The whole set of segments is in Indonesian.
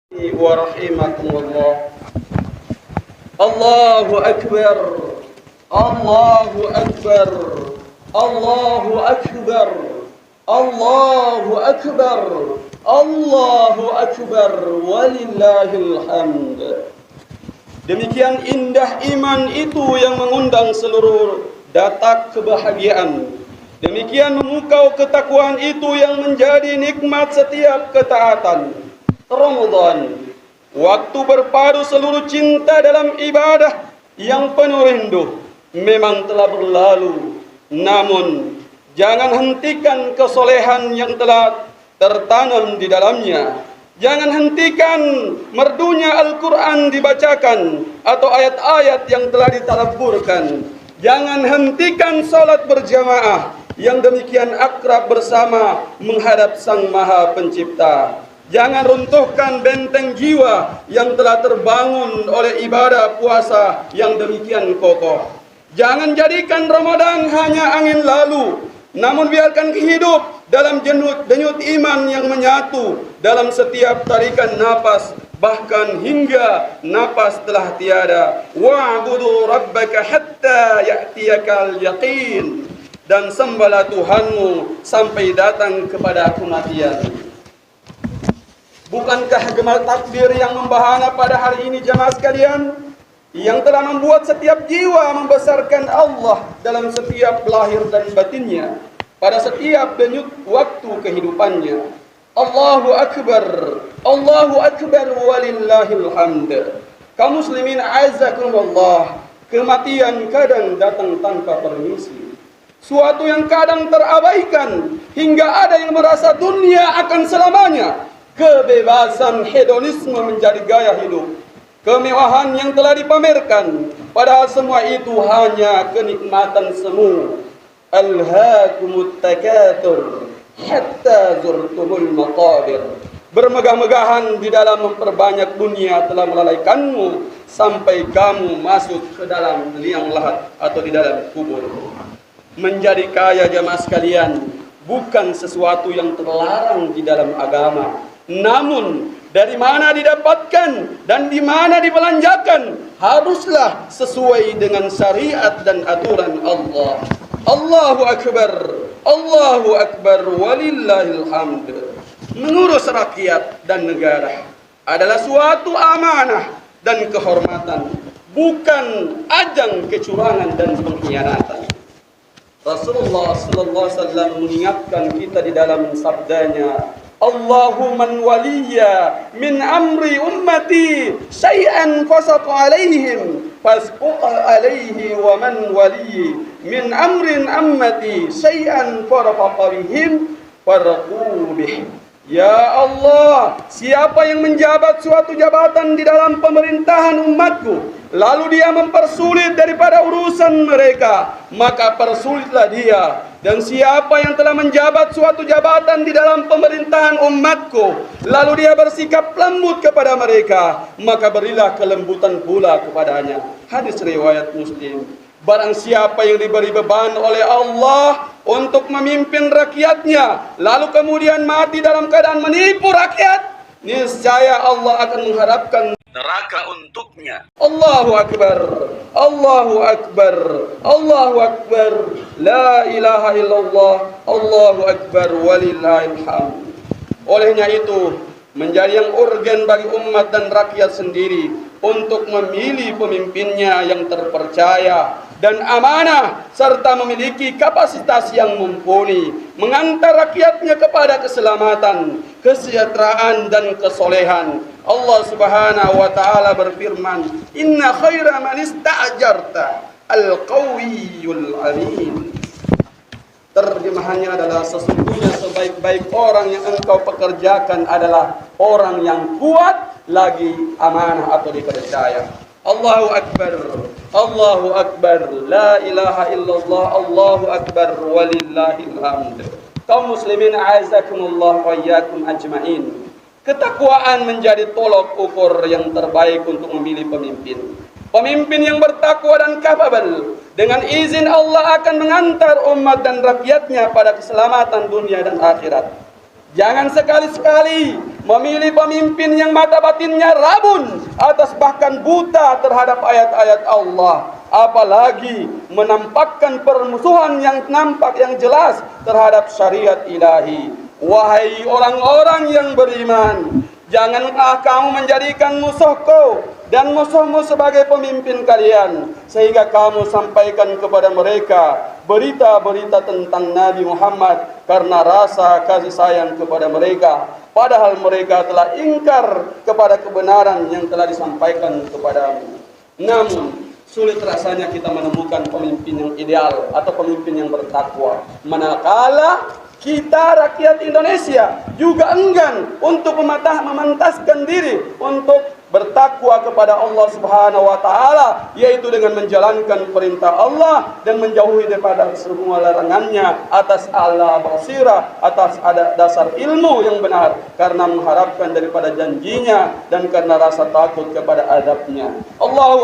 ورحمكم الله أكبر الله أكبر الله أكبر الله أكبر الله أكبر ولله الحمد. Demikian indah iman itu yang mengundang seluruh datak kebahagiaan. Demikian memukau ketakwaan itu yang menjadi nikmat setiap ketaatan. Ramadan, waktu berpadu seluruh cinta dalam ibadah yang penuh rindu, memang telah berlalu. Namun, jangan hentikan kesolehan yang telah tertanam di dalamnya. Jangan hentikan merdunya Al-Quran dibacakan atau ayat-ayat yang telah ditadabburkan. Jangan hentikan salat berjamaah yang demikian akrab bersama menghadap Sang Maha Pencipta. Jangan runtuhkan benteng jiwa yang telah terbangun oleh ibadah puasa yang demikian kokoh. Jangan jadikan Ramadan hanya angin lalu, namun biarkan hidup dalam denyut iman yang menyatu dalam setiap tarikan napas, bahkan hingga napas telah tiada. Wa'budu rabbaka hatta ya'tiyakal yaqin, dan sembahlah Tuhanmu sampai datang kepada kematian. Bukankah gemal takbir yang membahana pada hari ini jamaah sekalian, yang telah membuat setiap jiwa membesarkan Allah dalam setiap lahir dan batinnya, pada setiap denyut waktu kehidupannya. Allahu Akbar, Allahu Akbar walillahil hamd. Kaum muslimin azakumullah, kematian kadang datang tanpa permisi. Suatu yang kadang terabaikan hingga ada yang merasa dunia akan selamanya. Kebebasan hedonisme menjadi gaya hidup. Kemewahan yang telah dipamerkan, padahal semua itu hanya kenikmatan semu. Alhaakumut takatsur hatta zurtumul maqabir. Bermegah-megahan di dalam memperbanyak dunia telah melalaikanmu sampai kamu masuk ke dalam liang lahat atau di dalam kubur. Menjadi kaya jamaah sekalian bukan sesuatu yang terlarang di dalam agama. Namun dari mana didapatkan dan di mana dibelanjakan haruslah sesuai dengan syariat dan aturan Allah. Allahu Akbar, Allahu Akbar walillahil hamd. Mengurus rakyat dan negara adalah suatu amanah dan kehormatan, bukan ajang kecurangan dan pengkhianatan. Rasulullah sallallahu alaihi wasallam mengingatkan kita di dalam sabdanya, Allahu man waliya min amri ummati syai'an fasaq alaihim fasquq alaihi wa man waliyi min amrin ammati syai'an farfaqa bihim farqu bih. Ya Allah, siapa yang menjabat suatu jabatan di dalam pemerintahan umatku, lalu dia mempersulit daripada urusan mereka, maka persulitlah dia. Dan siapa yang telah menjabat suatu jabatan di dalam pemerintahan umatku, lalu dia bersikap lembut kepada mereka, maka berilah kelembutan pula kepadanya. Hadis riwayat Muslim. Barang siapa yang diberi beban oleh Allah untuk memimpin rakyatnya, lalu kemudian mati dalam keadaan menipu rakyat, niscaya Allah akan mengharapkan neraka untuknya. Allahu Akbar, Allahu Akbar, Allahu Akbar, la ilaha illallah, Allahu Akbar walillahil hamd. Olehnya itu menjadi yang urgen bagi umat dan rakyat sendiri untuk memilih pemimpinnya yang terpercaya dan amanah, serta memiliki kapasitas yang mumpuni mengantar rakyatnya kepada keselamatan, kesejahteraan dan kesolehan. Allah Subhanahu wa taala berfirman, "Inna khaira man ista'jarta al-qawiyyul amin." Terjemahannya adalah sesungguhnya sebaik-baik orang yang engkau pekerjakan adalah orang yang kuat lagi amanah atau dipercaya. Allahu Akbar, Allahu Akbar, la ilaha illallah, Allahu Akbar walillahil hamd. Kaum muslimin azakumullah wa iyyakum ajmain. Ketakwaan menjadi tolok ukur yang terbaik untuk memilih pemimpin. Pemimpin yang bertakwa dan kapabel, dengan izin Allah akan mengantar umat dan rakyatnya pada keselamatan dunia dan akhirat. Jangan sekali-sekali memilih pemimpin yang mata batinnya rabun atas bahkan buta terhadap ayat-ayat Allah, apalagi menampakkan permusuhan yang nampak yang jelas terhadap syariat ilahi. Wahai orang-orang yang beriman, janganlah kamu menjadikan musuhku dan musuhmu sebagai pemimpin kalian, sehingga kamu sampaikan kepada mereka berita-berita tentang Nabi Muhammad karena rasa kasih sayang kepada mereka, padahal mereka telah ingkar kepada kebenaran yang telah disampaikan kepadamu. Namun sulit rasanya kita menemukan pemimpin yang ideal atau pemimpin yang bertakwa, manakala kita rakyat Indonesia juga enggan untuk memantaskan diri untuk bertakwa kepada Allah Subhanahu wa taala, yaitu dengan menjalankan perintah Allah dan menjauhi daripada semua larangannya atas ala basirah, atas ada dasar ilmu yang benar, karena mengharapkan daripada janjinya dan karena rasa takut kepada adabnya. Allahu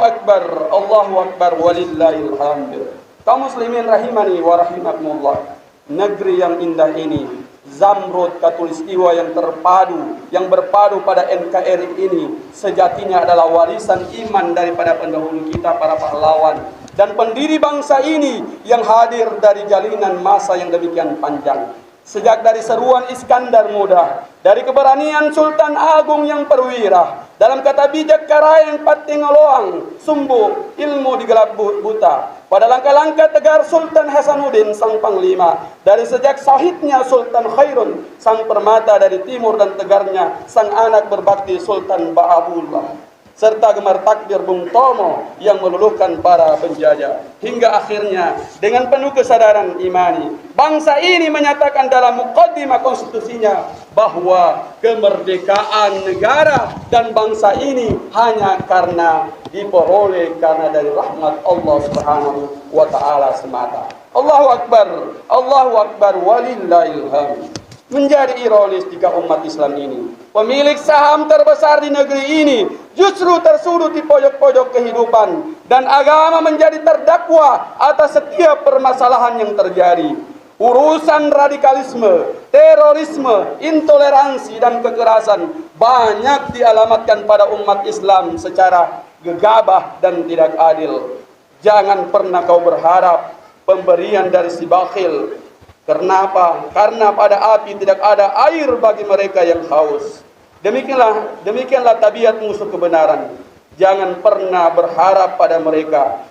akbar walillahil hamd. Kaum muslimin rahimani wa rahimakumullah. Negeri yang indah ini, Zamrud Katulistiwa yang terpadu, yang berpadu pada NKRI ini, sejatinya adalah warisan iman daripada pendahulu kita, para pahlawan dan pendiri bangsa ini yang hadir dari jalinan masa yang demikian panjang. Sejak dari seruan Iskandar Muda, dari keberanian Sultan Agung yang perwira, dalam kata bijak Karayan Patingoloang, sumbu ilmu digelap buta, pada langkah-langkah tegar Sultan Hasanuddin sang panglima, dari sejak sahidnya Sultan Khairun sang permata dari timur dan tegarnya sang anak berbakti Sultan Bahabullah, serta gemar takbir Bung Tomo yang meluluhkan para penjajah, hingga akhirnya dengan penuh kesadaran imani bangsa ini menyatakan dalam muqaddimah konstitusinya bahwa kemerdekaan negara dan bangsa ini hanya karena diperoleh karena dari rahmat Allah Subhanahu wa taala semata. Allahu akbar walillahil hamd. Menjadi ironis jika umat Islam ini, pemilik saham terbesar di negeri ini, justru tersudut di pojok-pojok kehidupan dan agama menjadi terdakwa atas setiap permasalahan yang terjadi. Urusan radikalisme, terorisme, intoleransi dan kekerasan banyak dialamatkan pada umat Islam secara gegabah dan tidak adil. Jangan pernah kau berharap pemberian dari si bakhil. Kenapa? Karena pada api tidak ada air bagi mereka yang haus. Demikianlah tabiat musuh kebenaran. Jangan pernah berharap pada mereka.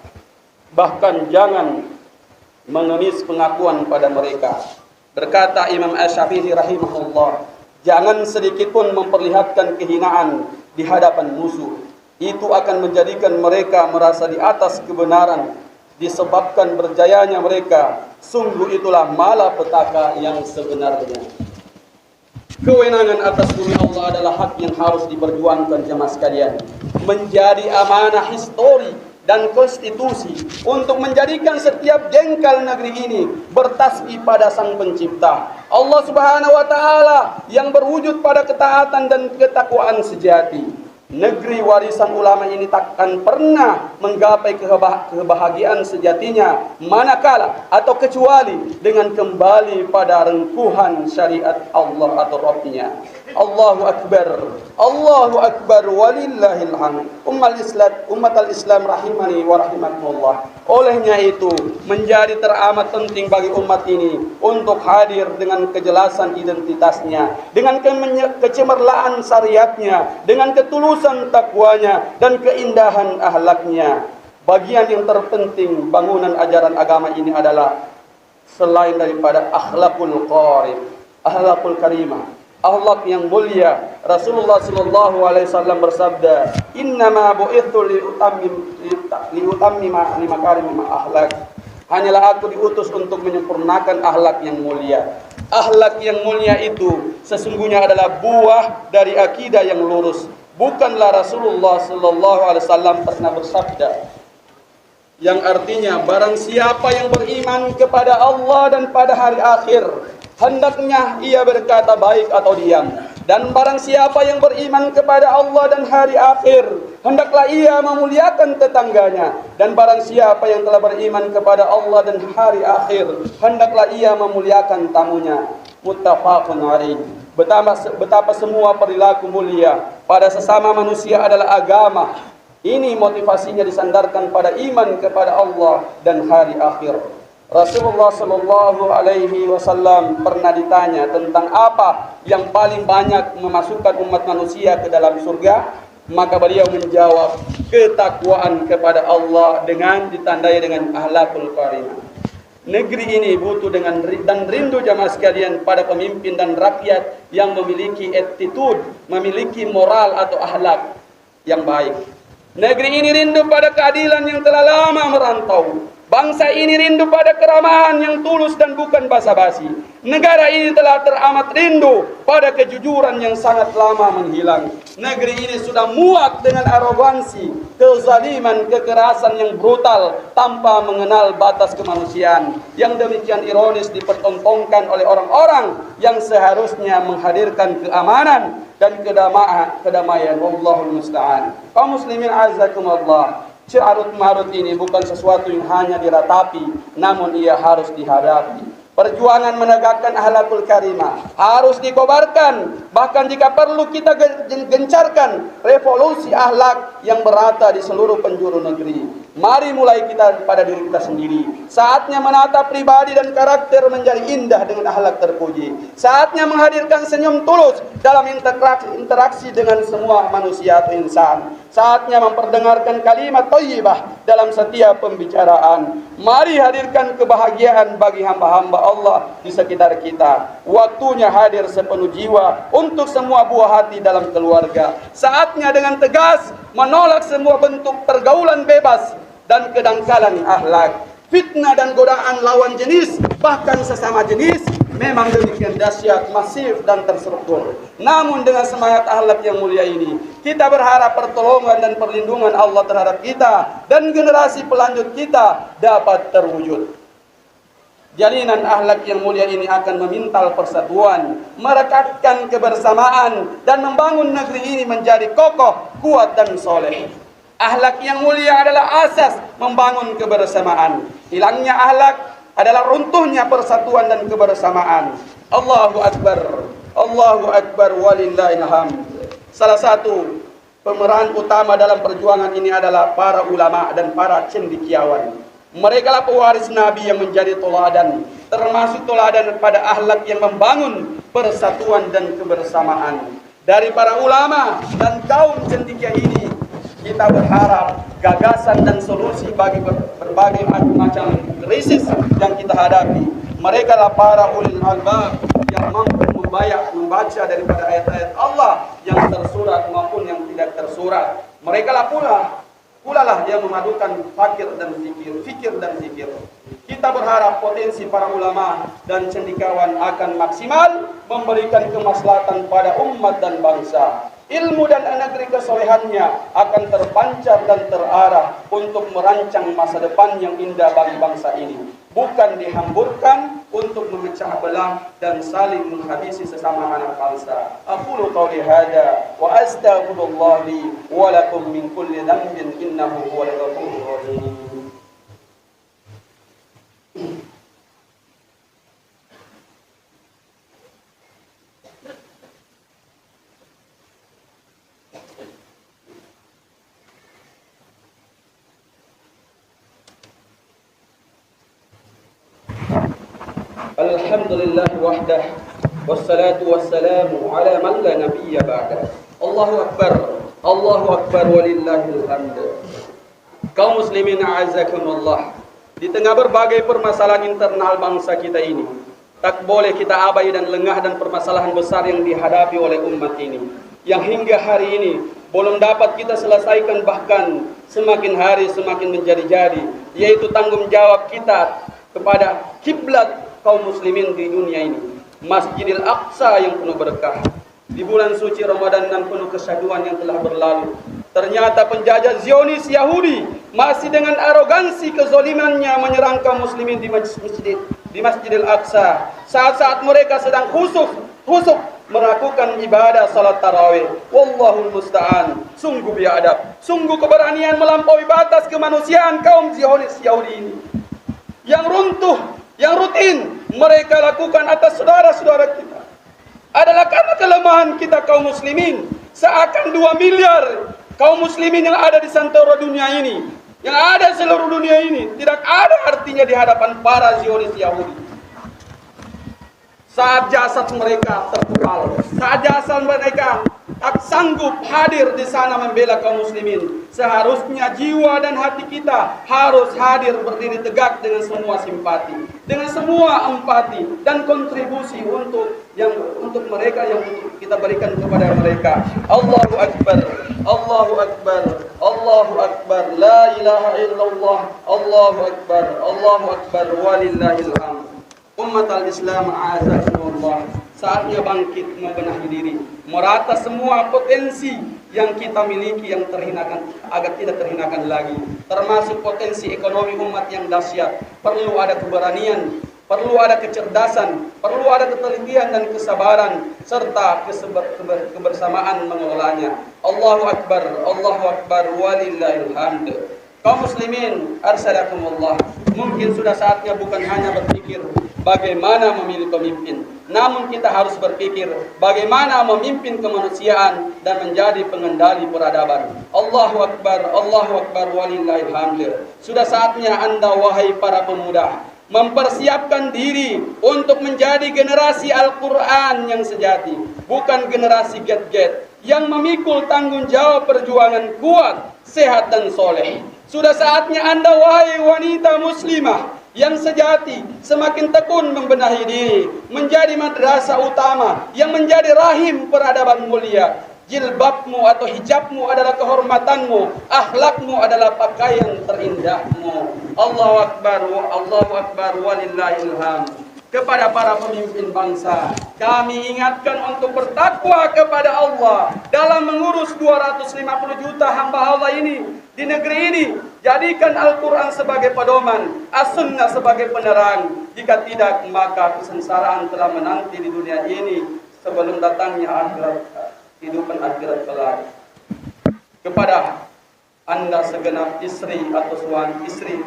Bahkan jangan mengemis pengakuan pada mereka. Berkata Imam Asy-Syafi'i rahimahullah, jangan sedikit pun memperlihatkan kehinaan di hadapan musuh. Itu akan menjadikan mereka merasa di atas kebenaran, disebabkan berjayanya mereka. Sungguh itulah malapetaka yang sebenarnya. Kewenangan atas bumi Allah adalah hak yang harus diperjuangkan jemaah sekalian. Menjadi amanah histori dan konstitusi untuk menjadikan setiap jengkal negeri ini bertasbih pada Sang Pencipta Allah Subhanahu wa taala yang berwujud pada ketaatan dan ketakwaan sejati. Negeri warisan ulama ini takkan pernah menggapai kebahagiaan sejatinya manakala atau kecuali dengan kembali pada rengkuhan syariat Allah atau Rabbnya. Allahu akbar walillahil hamd. Umat al-Islam rahimani wa rahimakumullah. Olehnya itu menjadi teramat penting bagi umat ini untuk hadir dengan kejelasan identitasnya, dengan kecemerlaan syariatnya, dengan ketulusan takwanya dan keindahan akhlaknya. Bagian yang terpenting bangunan ajaran agama ini adalah selain daripada akhlakul karimah, akhlak yang mulia. Rasulullah sallallahu alaihi wasallam bersabda, "Innama bu'itsu liutammima makarim akhlak." Hanyalah aku diutus untuk menyempurnakan akhlak yang mulia. Akhlak yang mulia itu sesungguhnya adalah buah dari akidah yang lurus. Bukanlah Rasulullah sallallahu alaihi wasallam pernah bersabda yang artinya barang siapa yang beriman kepada Allah dan pada hari akhir, hendaknya ia berkata baik atau diam. Dan barang siapa yang beriman kepada Allah dan hari akhir, hendaklah ia memuliakan tetangganya. Dan barang siapa yang telah beriman kepada Allah dan hari akhir, hendaklah ia memuliakan tamunya. Muttafaqun alaih. betapa semua perilaku mulia pada sesama manusia adalah agama. Ini motivasinya disandarkan pada iman kepada Allah dan hari akhir. Rasulullah Shallallahu Alaihi Wasallam pernah ditanya tentang apa yang paling banyak memasukkan umat manusia ke dalam surga, maka beliau menjawab, ketakwaan kepada Allah dengan ditandai dengan akhlakul karimah. Negeri ini butuh dan rindu jamaah sekalian pada pemimpin dan rakyat yang memiliki attitude, memiliki moral atau akhlak yang baik. Negeri ini rindu pada keadilan yang telah lama merantau. Bangsa ini rindu pada keramahan yang tulus dan bukan basa-basi. Negara ini telah teramat rindu pada kejujuran yang sangat lama menghilang. Negeri ini sudah muak dengan arogansi, kezaliman, kekerasan yang brutal tanpa mengenal batas kemanusiaan. Yang demikian ironis dipertontonkan oleh orang-orang yang seharusnya menghadirkan keamanan dan kedamaian. Wallahul musta'an. Kaum muslimin azakumullah. Carut marut ini bukan sesuatu yang hanya diratapi, namun ia harus dihadapi. Perjuangan menegakkan akhlakul karimah harus dikobarkan. Bahkan jika perlu kita gencarkan revolusi akhlak yang merata di seluruh penjuru negeri. Mari mulai kita pada diri kita sendiri. Saatnya menata pribadi dan karakter menjadi indah dengan akhlak terpuji. Saatnya menghadirkan senyum tulus dalam interaksi dengan semua manusia atau insan. Saatnya memperdengarkan kalimat thayyibah dalam setiap pembicaraan. Mari hadirkan kebahagiaan bagi hamba-hamba Allah di sekitar kita. Waktunya hadir sepenuh jiwa untuk semua buah hati dalam keluarga. Saatnya dengan tegas menolak semua bentuk pergaulan bebas dan kedangkalan akhlak. Fitnah dan godaan lawan jenis, bahkan sesama jenis, memang demikian dahsyat, masif dan terstruktur. Namun dengan semangat akhlak yang mulia ini, kita berharap pertolongan dan perlindungan Allah terhadap kita dan generasi pelanjut kita dapat terwujud. Jalinan akhlak yang mulia ini akan memintal persatuan, merekatkan kebersamaan, dan membangun negeri ini menjadi kokoh, kuat, dan soleh. Akhlak yang mulia adalah asas membangun kebersamaan. Hilangnya akhlak adalah runtuhnya persatuan dan kebersamaan. Allahu Akbar, Allahu Akbar, walillahil hamd. Salah satu pemeran utama dalam perjuangan ini adalah para ulama dan para cendekiawan. Mereka lah pewaris Nabi yang menjadi teladan, termasuk teladan pada akhlak yang membangun persatuan dan kebersamaan. Dari para ulama dan kaum cendekia ini, kita berharap gagasan dan solusi bagi berbagai macam krisis yang kita hadapi. Mereka lah para ulil albab yang mampu membaca daripada ayat-ayat Allah yang tersurat maupun yang tidak tersurat. Mereka lah pula lah yang memadukan fikir dan zikir. Kita berharap potensi para ulama dan cendekiawan akan maksimal memberikan kemaslahatan pada umat dan bangsa. Ilmu dan negeri kesolehannya akan terpancar dan terarah untuk merancang masa depan yang indah bagi bangsa ini. Bukan dihamburkan untuk memecah belah dan saling menghabisi sesama anak bangsa. Aqulu qawli hadza wa astaghfirullah li wa lakum min kulli dhanbin innahu huwal ghafurur rahim. Alhamdulillah wahdah wassalatu wassalamu ala man la nabiyya ba'dah. Allahu akbar walillahil hamd. Kaum muslimin a'azzakumullah. Di tengah berbagai permasalahan internal bangsa kita ini, tak boleh kita abai dan lengah dan permasalahan besar yang dihadapi oleh umat ini, yang hingga hari ini belum dapat kita selesaikan, bahkan semakin hari semakin menjadi-jadi, yaitu tanggung jawab kita kepada kiblat kaum muslimin di dunia ini, Masjidil Aqsa yang penuh berkah. Di bulan suci Ramadan dan penuh kesyahduan yang telah berlalu, ternyata penjajah Zionis Yahudi masih dengan arogansi kezalimannya menyerang kaum muslimin di Masjidil Aqsa. Saat-saat mereka sedang khusyuk melakukan ibadah salat tarawih. Wallahul musta'an. Sungguh biadab, sungguh keberanian melampaui batas kemanusiaan kaum Zionis Yahudi ini, yang runtuh, yang rutin mereka lakukan atas saudara-saudara kita. adalah karena kelemahan kita kaum muslimin. Seakan 2 miliar kaum muslimin yang ada di santero dunia ini, yang ada seluruh dunia ini, tidak ada artinya di hadapan para Zionis Yahudi. Saat jasad mereka terpukul, saat jasad mereka tak sanggup hadir di sana membela kaum muslimin, seharusnya jiwa dan hati kita harus hadir berdiri tegak dengan semua simpati, dengan semua empati dan kontribusi untuk mereka yang untuk kita berikan kepada mereka. Allahu Akbar, Allahu Akbar, Allahu Akbar, la ilaha illallah, Allahu Akbar, Allahu Akbar, walillahil hamd. Umat al-Islam a'azakumullah, saatnya bangkit membenahi diri, merata semua potensi yang kita miliki yang terhinakan agar tidak terhinakan lagi, termasuk potensi ekonomi umat yang dahsyat. Perlu ada keberanian, perlu ada kecerdasan, perlu ada ketelitian dan kesabaran serta kebersamaan mengelolanya. Allahu Akbar, Allahu Akbar, walillahil hamd. Kaum muslimin arsalakumullah, mungkin sudah saatnya bukan hanya berpikir bagaimana memilih pemimpin, namun kita harus berpikir bagaimana memimpin kemanusiaan dan menjadi pengendali peradaban. Allahu Akbar, Allahu Akbar, walillahil hamd. Sudah saatnya Anda wahai para pemuda mempersiapkan diri untuk menjadi generasi Al-Quran yang sejati, bukan generasi get-get yang memikul tanggung jawab perjuangan kuat, sehat dan soleh. Sudah saatnya Anda wahai wanita muslimah yang sejati semakin tekun membenahi diri, menjadi madrasah utama yang menjadi rahim peradaban mulia. Jilbabmu atau hijabmu adalah kehormatanmu, akhlakmu adalah pakaian terindahmu. Allahu Akbar, Allahu Akbar, walillahil hamd. Kepada para pemimpin bangsa, kami ingatkan untuk bertakwa kepada Allah dalam mengurus 250 juta hamba Allah ini di negeri ini. Jadikan Al-Quran sebagai pedoman, As-Sunnah sebagai penerang. Jika tidak, maka kesengsaraan telah menanti di dunia ini sebelum datangnya akhirat, kehidupan akhirat kelak. Kepada Anda segenap istri atau suami istri,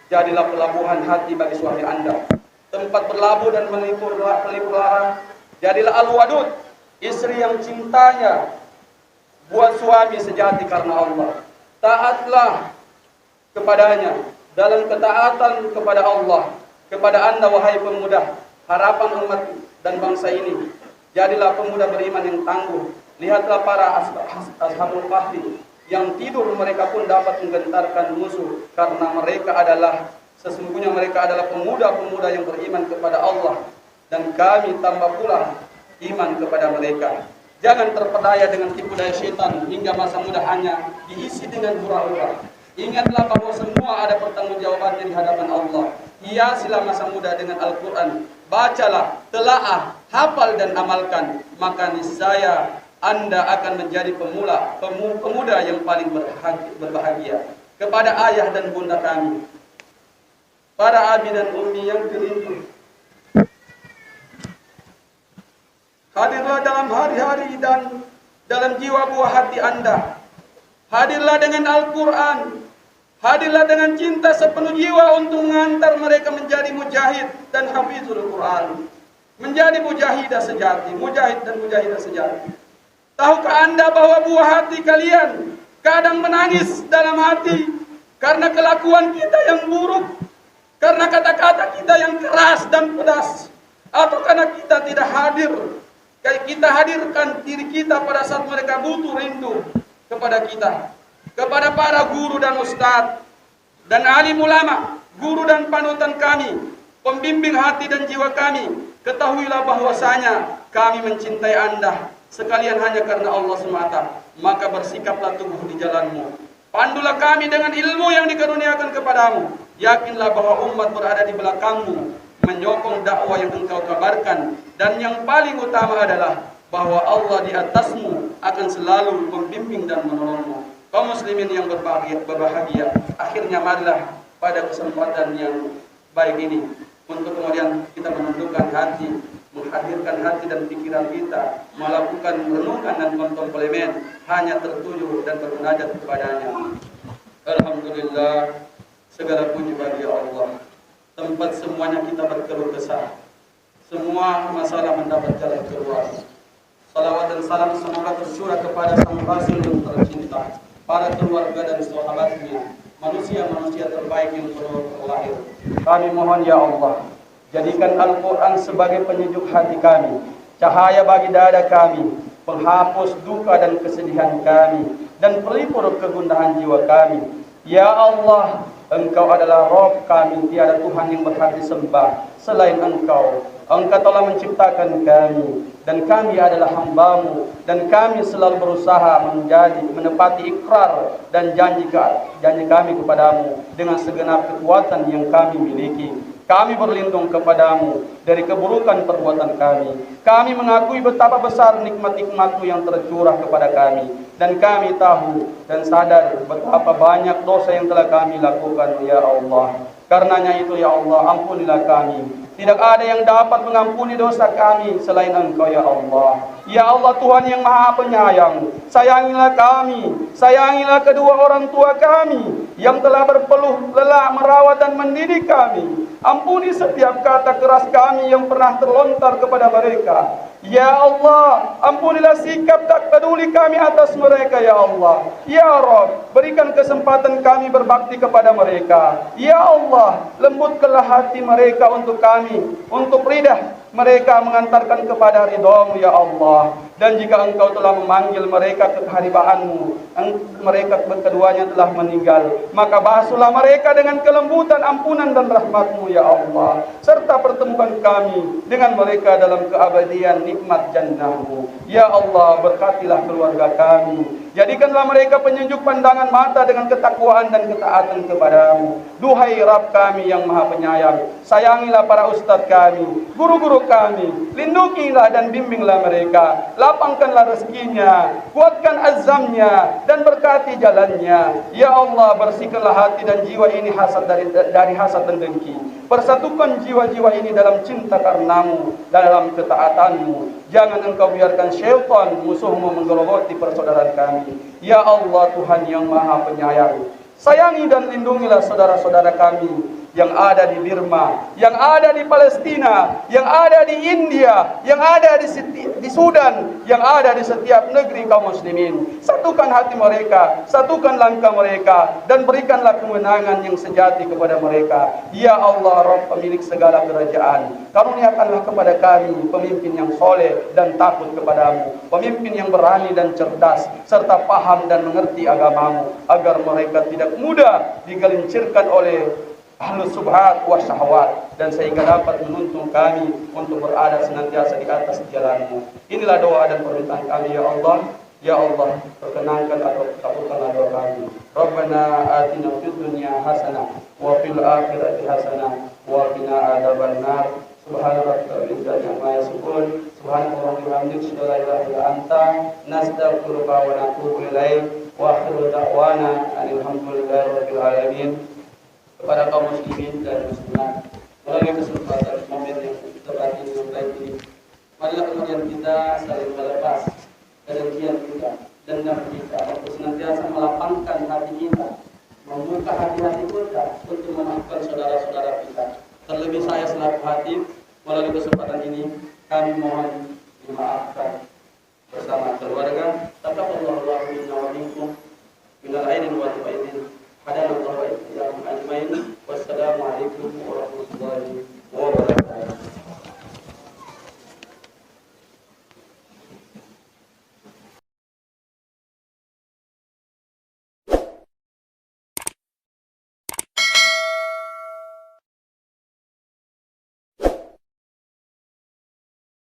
jadilah pelabuhan hati bagi suami Anda, tempat berlabuh dan melipur lara. Jadilah al-wadud, istri yang cintanya buat suami sejati karena Allah. Taatlah kepadanya dalam ketaatan kepada Allah. Kepada Anda wahai pemuda, harapan umat dan bangsa ini, jadilah pemuda beriman yang tangguh. Lihatlah para ashabul kahfi, yang tidur mereka pun dapat menggentarkan musuh, karena sesungguhnya mereka adalah pemuda-pemuda yang beriman kepada Allah, dan kami tambah pula iman kepada mereka. Jangan terpedaya dengan tipu daya syaitan hingga masa muda hanya diisi dengan hura-hura. Ingatlah bahwa semua ada pertanggungjawabannya di hadapan Allah. Hiasilah masa muda dengan Al-Quran. Bacalah, telaah, hafal dan amalkan, maka niscaya Anda akan menjadi pemuda yang paling berbahagia. Kepada ayah dan bunda kami, para abi dan ummi yang kerindu, hadirlah dalam hari-hari dan dalam jiwa buah hati Anda. Hadirlah dengan Al-Quran. Hadirlah dengan cinta sepenuh jiwa untuk mengantar mereka menjadi mujahid dan hafizul Quran. Menjadi mujahidah sejati, mujahid dan mujahidah sejati. Tahukah Anda bahwa buah hati kalian kadang menangis dalam hati karena kelakuan kita yang buruk, karena kata-kata kita yang keras dan pedas, atau karena kita tidak hadir. Kita hadirkan diri kita pada saat mereka butuh rindu kepada kita. Kepada para guru dan ustadz dan alim ulama, guru dan panutan kami, pembimbing hati dan jiwa kami, ketahuilah bahwasanya kami mencintai Anda sekalian hanya karena Allah semata. Maka bersikaplah teguh di jalanmu. Pandulah kami dengan ilmu yang dikaruniakan kepadamu. Yakinlah bahwa umat berada di belakangmu, menyokong dakwah yang engkau kabarkan, dan yang paling utama adalah bahwa Allah di atasmu akan selalu membimbing dan menolongmu. Kaum muslimin yang berbahagia, akhirnya marilah pada kesempatan yang baik ini untuk kemudian kita menundukkan hati, menghadirkan hati dan pikiran kita, melakukan renungan dan kontemplemen hanya tertuju dan bermunajat kepadanya. Alhamdulillah, segala puji bagi Allah. Tempat semuanya kita berkeluh kesah. semua masalah mendapat jalan keluar. Salawat dan salam semoga tercurah kepada sang Rasul yang tercinta, para keluarga dan sahabatnya, manusia-manusia terbaik yang pernah terlahir. Kami mohon ya Allah, jadikan Al-Quran sebagai penyejuk hati kami, cahaya bagi dada kami, penghapus duka dan kesedihan kami, dan pelipur kegundahan jiwa kami. Ya Allah, Engkau adalah Rabb kami, tiada Tuhan yang berhak disembah selain Engkau. Engkau telah menciptakan kami, dan kami adalah hamba-Mu, dan kami selalu berusaha menepati ikrar dan janji kami kepadamu dengan segenap kekuatan yang kami miliki. Kami berlindung kepadamu dari keburukan perbuatan kami. Kami mengakui betapa besar nikmat-nikmat-Mu yang tercurah kepada kami. Dan kami tahu dan sadar betapa banyak dosa yang telah kami lakukan, ya Allah. Karenanya itu, ya Allah, ampunilah kami. Tidak ada yang dapat mengampuni dosa kami selain Engkau, ya Allah. Ya Allah, Tuhan yang Maha Penyayang, sayangilah kami, sayangilah kedua orang tua kami yang telah berpeluh lelah merawat dan mendidik kami. Ampuni setiap kata keras kami yang pernah terlontar kepada mereka. Ya Allah, ampunilah sikap tak peduli kami atas mereka, ya Allah. Ya Rabb, berikan kesempatan kami berbakti kepada mereka. Ya Allah, lembutkanlah hati mereka untuk kami, untuk ridah mereka mengantarkan kepada ridha-Mu, ya Allah. Dan jika Engkau telah memanggil mereka ke kehadiran-Mu, mereka keduanya telah meninggal, maka basuhlah mereka dengan kelembutan, ampunan dan rahmat-Mu, ya Allah. Serta pertemukan kami dengan mereka dalam keabadian nikmat jannah-Mu. Ya Allah, berkatilah keluarga kami. Jadikanlah mereka penyejuk pandangan mata dengan ketakwaan dan ketaatan kepadamu. Duhai Rabb kami yang Maha Penyayang, sayangilah para ustadz kami, guru-guru kami, lindungilah dan bimbinglah mereka, lapangkanlah rezekinya, kuatkan azamnya, dan berkati jalannya. Ya Allah, bersihkanlah hati dan jiwa ini dari hasad dan dengki. Persatukan jiwa-jiwa ini dalam cinta karenamu, dalam ketaatan-Mu. Jangan Engkau biarkan syaitan, musuh-Mu, menggerogoti persaudaraan kami. Ya Allah, Tuhan yang Maha Penyayang, sayangi dan lindungilah saudara-saudara kami yang ada di Burma, yang ada di Palestina, yang ada di India, yang ada di Sudan, yang ada di setiap negeri kaum muslimin. Satukan hati mereka, satukan langkah mereka, dan berikanlah kemenangan yang sejati kepada mereka. Ya Allah, Rabb pemilik segala kerajaan, karuniakanlah kepada kami pemimpin yang soleh dan takut kepadamu, pemimpin yang berani dan cerdas, serta paham dan mengerti agamamu, agar mereka tidak mudah digelincirkan oleh ahlus subhat wa syahwat, dan sehingga dapat menuntun kami untuk berada senantiasa di atas jalan-Mu. Inilah doa dan permintaan kami, ya Allah. Ya Allah, perkenankan atau kabulkanlah doa kami. Rabbana atina fid dunya hasanah wa fil akhirati hasanah wa qina adzabannar. Subhana rabbika rabbil izzati amma yasifun, subhanallahi wa bihamdihi, la ilaha illa anta, nastaghfiruka wa natubu ilaik, wa akhiru da'wana alhamdulillahi rabbil alamin. Kepada kaum muslimin dan muslimat, melalui kesempatan momen yang tepat ini, marilah kemudian kita saling melepas kedengkian kita, dendam kita, untuk senantiasa melapangkan hati kita, membuka hati-hati kita untuk memaafkan saudara-saudara kita. Terlebih saya selaku khatib, melalui kesempatan ini kami mohon dimaafkan bersama keluarga. Taqabbalallahu minna wa minkum minal aidin wal faidin. Wassalamualaikum warahmatullahi wabarakatuh.